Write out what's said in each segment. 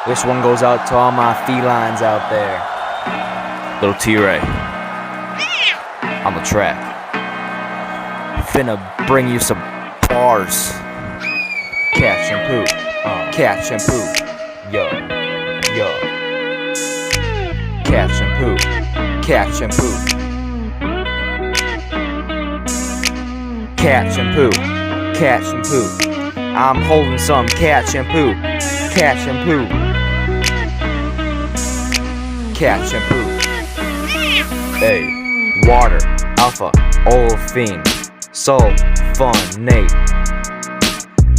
This one goes out to all my felines out there. LilT-Ray on the track. Finna bring you some bars. Cat Shampoo, Cat Shampoo, yo, yo. Cat Shampoo, Cat Shampoo, Cat Shampoo, Cat Shampoo. I'm holding some cat shampoo, cat shampoo, cat shampoo. Hey, water, alpha, olefin, sulfonate,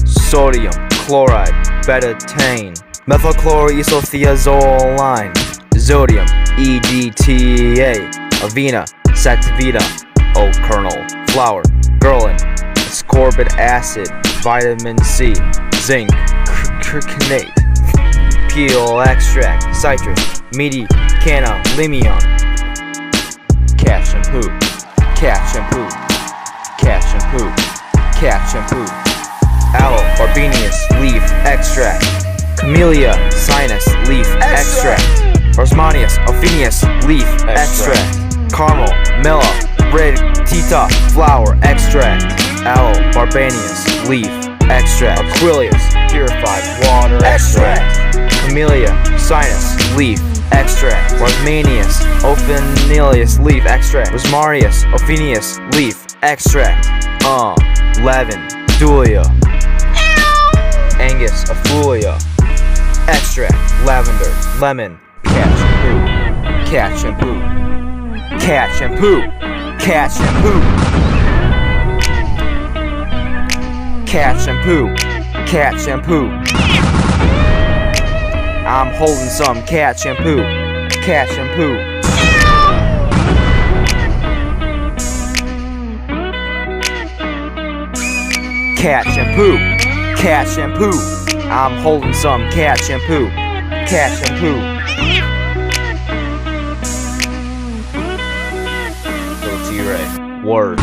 sodium chloride, betadine, methylchloroethylthiazoline, zodium, EDTA, avena, sativita, oat kernel, flour, ghrelin, ascorbic acid, vitamin C, zinc, curcumate, peel extract, citrus, medicanum, lemon. Cat shampoo, cat shampoo, cat shampoo, cat shampoo. Aloe barbaneus leaf extract, camellia sinus leaf extract, Rosmanius ophidius leaf extract, caramel, mela, red tita flower extract, aloe barbaneus leaf extract, Aquilius purified water extract, camellia sinus leaf extract, Rosmanius ophidius leaf extract, Rosmanius ophidius leaf extract, lavandula, Angus afulia extract, lavender, lemon, cat shampoo, cat shampoo, cat shampoo, cat shampoo, cat shampoo, cat shampoo. I'm holding some cat shampoo, cat shampoo. Cat shampoo, cat shampoo. I'm holding some cat shampoo, cat shampoo. LilT-Ray, word.